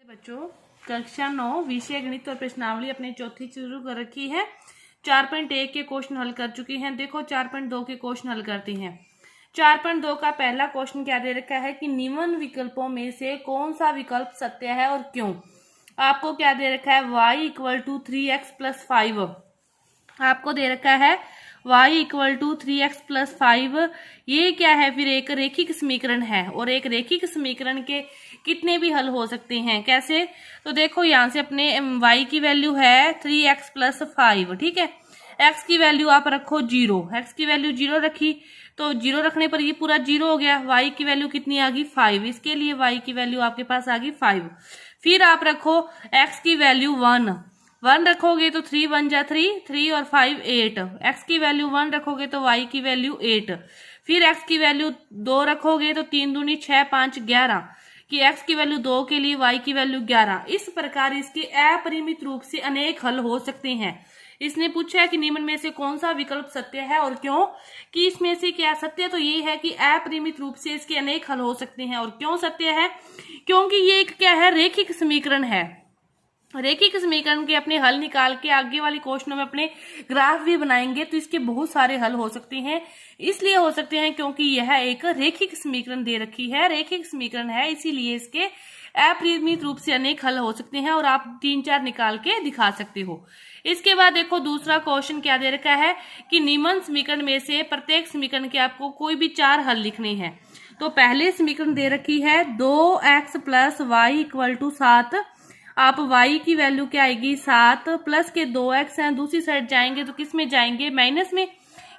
बच्चों कक्षा 9 विषय गणित और प्रश्नावली अपनी चौथी शुरू कर रखी है। 4.1 के क्वेश्चन हल कर चुकी हैं। देखो 4.2 के क्वेश्चन हल करते हैं। 4.2 का पहला क्वेश्चन क्या दे रखा है कि निम्न विकल्पों में से कौन सा विकल्प सत्य है और क्यों। आपको क्या दे रखा है y equal to 3x plus 5। आपको दे रखा है y equal to 3x plus 5। ये क्या है फिर एक रेखिक समीकरण है और एक रेखिक समीकरण के कितने भी हल हो सकते हैं। कैसे तो देखो यहाँ से अपने y की वैल्यू है 3x प्लस 5। ठीक है, x की वैल्यू आप रखो 0। x की वैल्यू 0 रखी तो 0 रखने पर ये पूरा 0 हो गया। y की वैल्यू कितनी आ गई 5। इसके लिए y की वैल्यू आपके पास आ गई 5। फिर आप रखो x की वैल्यू 1 रखोगे तो 3 1 जा 3 और 5 8। x की वैल्यू 1 रखोगे तो y की वैल्यू 8। फिर x की वैल्यू 2 रखोगे तो 3 दूनी 6 5 11 कि x की वैल्यू 2 के लिए y की वैल्यू 11। इस प्रकार इसके अपरिमित रूप से अनेक हल हो सकते हैं। इसने पूछा है कि निम्न में से कौन सा विकल्प सत्य है और क्यों। कि इसमें से क्या सत्य तो ये है कि अपरिमित रूप से इसके अनेक हल हो सकते हैं। और क्यों सत्य है क्योंकि ये एक क्या है रेखिक समीकरण है। रेखिक समीकरण के अपने हल निकाल के आगे वाले क्वेश्चनों में अपने ग्राफ भी बनाएंगे तो इसके बहुत सारे हल हो सकते हैं। इसलिए हो सकते हैं क्योंकि यह एक रेखिक समीकरण दे रखी है, रेखिक समीकरण है, इसीलिए इसके अपरिमित रूप से अनेक हल हो सकते हैं और आप 3-4 निकाल के दिखा सकते हो। इसके बाद देखो दूसरा क्वेश्चन क्या दे रखा है कि निम्न समीकरण में से प्रत्येक समीकरण के आपको कोई भी 4 हल लिखने हैं। तो पहले समीकरण दे रखी है 2x plus Y equal to 7। आप y की वैल्यू क्या आएगी 7 प्लस के 2x हैं, दूसरी साइड जाएंगे तो किस में जाएंगे माइनस में।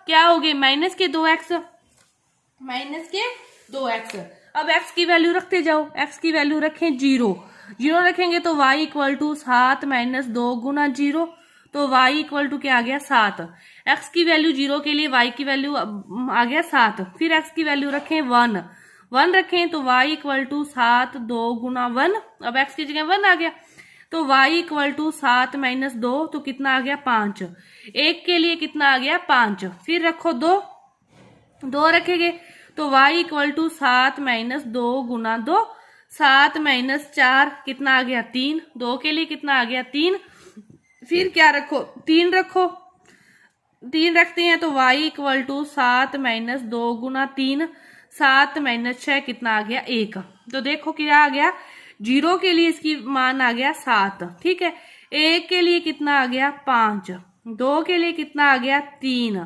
क्या होगे माइनस के 2x। अब x की वैल्यू रखते जाओ, x की वैल्यू रखें 0 रखेंगे तो y इक्वल टू 7 माइनस 2 गुना 0। तो y इक्वल टू क्या आ गया 7। x की वैल्यू 0 के लिए y की वैल्यू आ गया 7। फिर x की वैल्यू रखें 1 रखें तो y इक्वल टू 7 2 गुना 1। अब x की जगह 1 आ गया तो y इक्वल टू 7 माइनस 2 तो कितना आ गया 5। 1 के लिए कितना आ गया 5। फिर रखो 2 रखेंगे तो y इक्वल टू 7 माइनस 2 गुना 2। 7 माइनस 4 कितना आ गया 3। 2 के लिए कितना आ गया 3। फिर क्या रखो 3 रखते हैं तो y इक्वल टू 7 माइनस 2 गुना 3। 7 माइनस 6 कितना आ गया 1। तो देखो क्या आ गया 0 के लिए इसकी मान आ गया 7। ठीक है, 1 के लिए कितना आ गया 5। 2 के लिए कितना आ गया 3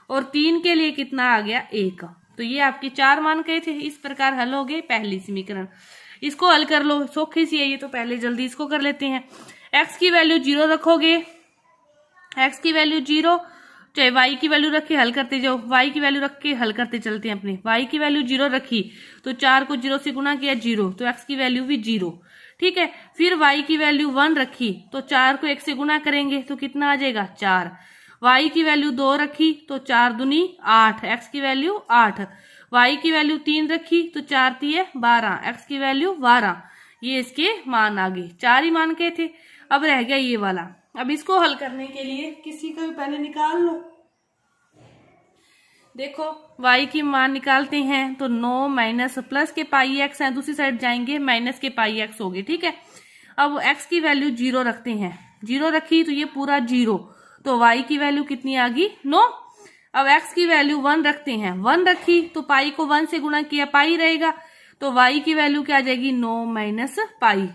और 3 के लिए कितना आ गया 1। तो ये आपके 4 मान गए थे। इस प्रकार हल हो गए पहली समीकरण। इसको हल कर लो, सौखी सी है ये तो पहले जल्दी इसको कर लेते हैं। x की वैल्यू 0 रखोगे, x की वैल्यू 0 चाहे y की वैल्यू रख के हल करते जाओ, y की वैल्यू रख के हल करते चलते हैं अपने। y की वैल्यू 0 रखी तो 4 को 0 से गुना किया 0 तो x की वैल्यू भी 0। ठीक है, फिर y की वैल्यू 1 रखी तो 4 को 1 से गुना करेंगे तो कितना आ जाएगा 4। y की वैल्यू 2 रखी तो 4 दूनी 8, x की वैल्यू 8। y की वैल्यू 3 रखी तो 4 3 12, x की वैल्यू 12। ये इसके मान आ गए, 4 ही मान के थे। अब रह गया ये वाला। अब इसको हल करने के लिए किसी का भी पहले निकाल लो। देखो y की मान निकालते हैं तो 9 माइनस प्लस के पाई x है, दूसरी साइड जाएंगे माइनस के पाई x होगी। ठीक है, अब x की वैल्यू 0 रखते हैं, 0 रखी तो ये पूरा 0 तो y की वैल्यू कितनी आ गई 9। अब x की वैल्यू 1 रखते हैं, 1 रखी तो पाई को 1 से गुना किया पाई रहेगा तो y की वैल्यू क्या आ जाएगी 9 माइनस पाई।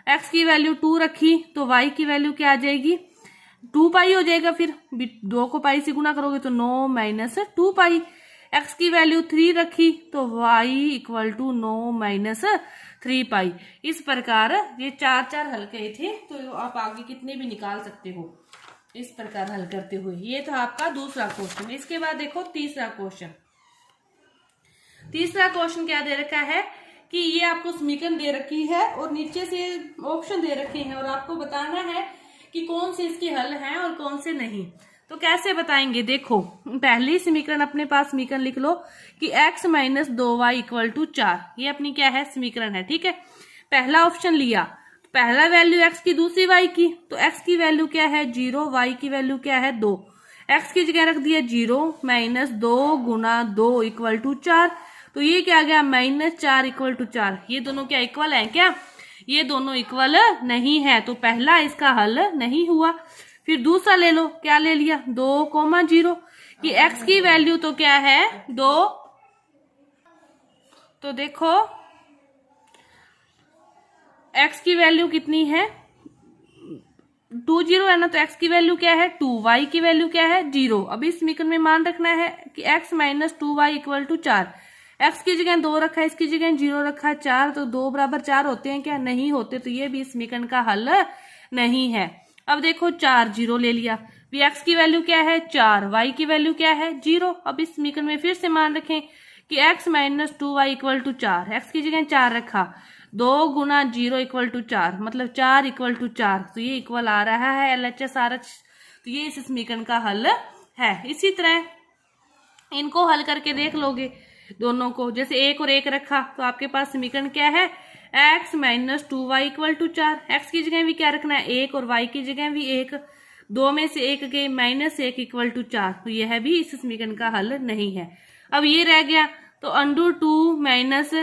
x की वैल्यू 2 रखी तो y की वैल्यू क्या आ जाएगी 2 पाई हो जाएगा। फिर 2 को पाई से गुना करोगे तो 9 माइनस 2 पाई। x की वैल्यू 3 रखी तो y इक्वल टू 9 माइनस 3 पाई। इस प्रकार ये 4 हल गए थे तो आप आगे कितने भी निकाल सकते हो इस प्रकार हल करते हुए। ये था आपका दूसरा क्वेश्चन। इसके बाद देखो तीसरा क्वेश्चन क्या दे रखा है कि ये आपको समीकरण दे रखी है और नीचे से ऑप्शन दे रखे हैं और आपको बताना है कि कौन से इसके हल हैं और कौन से नहीं। तो कैसे बताएंगे देखो पहली समीकरण अपने पास समीकरण लिख लो कि x minus 2y equal to 4। ये अपनी क्या है समीकरण है। ठीक है, पहला ऑप्शन लिया, पहला वैल्यू x की दूसरी y की तो x की वैल्यू क्या है 0, y की वैल्यू क्या है 2। x की जगह रख दिया 0 माइनस 2 गुना 2 इक्वल टू 4। तो ये क्या आ गया -4 इक्वल टू 4। ये दोनों क्या इक्वल है क्या, ये दोनों इक्वल नहीं है, तो पहला इसका हल नहीं हुआ। फिर दूसरा ले लो, क्या ले लिया 2,0 कि x की वैल्यू तो क्या है 2। तो देखो x की वैल्यू कितनी है 20 है ना, तो x की वैल्यू क्या है 2, y की वैल्यू क्या है 0। अब इस समीकरण में मान रखना है कि x minus 2y equal to 4। x की जगह 2 रखा है, इसकी जगह 0 रखा है 4, तो 2 बराबर 4 होते हैं क्या, नहीं होते, तो ये भी इस समीकरण का हल नहीं है। अब देखो 4 0 ले लिया, x की वैल्यू क्या है 4, y की वैल्यू क्या है 0। अब इस समीकरण में फिर से मान रखें कि x minus 2y equal to 4, x की जगह 4 रखा, 2 गुना 0 इक्वल टू 4, मतलब 4 इक्वल टू 4, तो ये इक्वल आ रहा है LHS RH, तो ये इस समीकरण का हल है। इसी तरह इनको हल करके देख लोगे दोनों को, जैसे 1 और 1 रखा तो आपके पास समीकरण क्या है x minus 2y equal to 4, x की जगह भी क्या रखना है 1 और y की जगह भी 1, 2 में से 1 गए -1 इक्वल टू 4, तो यह भी इस समीकरण का हल नहीं है। अब ये रह गया, तो अंडर 2 माइनस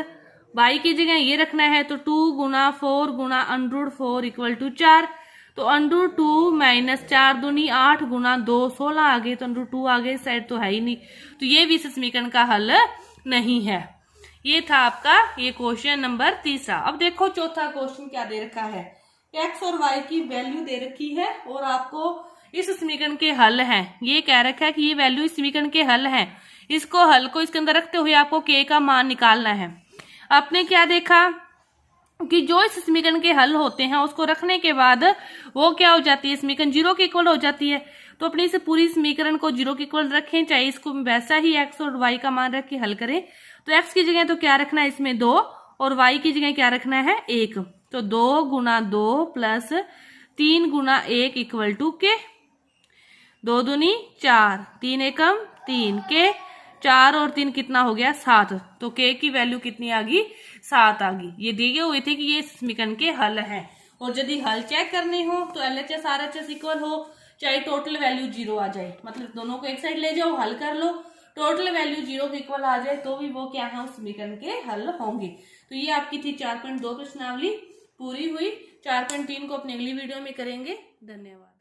y की जगह ये रखना है, तो 2 गुना 4 गुना अंडर 4 इक्वल टू 4, तो अंडर 2 माइनस 4 दूनी 8 गुना 2 16 आ गए, तो अंडर 2 आ गए, साइड तो है ही नहीं, तो ये भी इस समीकरण का हल नहीं है। ये था आपका ये क्वेश्चन नंबर 3। अब देखो चौथा क्वेश्चन क्या दे रखा है, x और y की वैल्यू दे रखी है और आपको इस समीकरण के हल हैं। ये कह रखा है कि ये वैल्यू इस समीकरण के हल हैं, इसको हल को इसके अंदर रखते हुए आपको k का मान निकालना है। आपने क्या देखा कि जो इस समीकरण के हल होते हैं उसको रखने के बाद वो क्या हो जाती है, समीकरण 0 के इक्वल हो जाती है। तो अपनी इस पूरी समीकरण को 0 के इक्वल रखें, चाहे इसको वैसा ही x और y का मान रख के हल करें। तो x की जगह तो क्या रखना है इसमें 2 और y की जगह क्या रखना है 1, तो 2 गुना 2 प्लस 3 गुना 1 इक्वल टू के, 2 दूनी 4, 3 एकम 3 के, 4 और 3 कितना हो गया 7, तो k की वैल्यू कितनी आ गई 7 आ गई। ये दिए हुए थे कि ये समीकरण के हल हैं, और यदि हल चेक करने हो तो LHS RHS इक्वल हो, चाहे टोटल वैल्यू 0 आ जाए, मतलब दोनों को एक साइड ले जाओ हल कर लो, टोटल वैल्यू 0 के इक्वल आ जाए तो भी वो क्या है उस समीकरण के हल होंगे। तो ये आपकी थी 4.2 प्रश्नावली पूरी हुई। 4.3 को अपनी अगली वीडियो में करेंगे। धन्यवाद।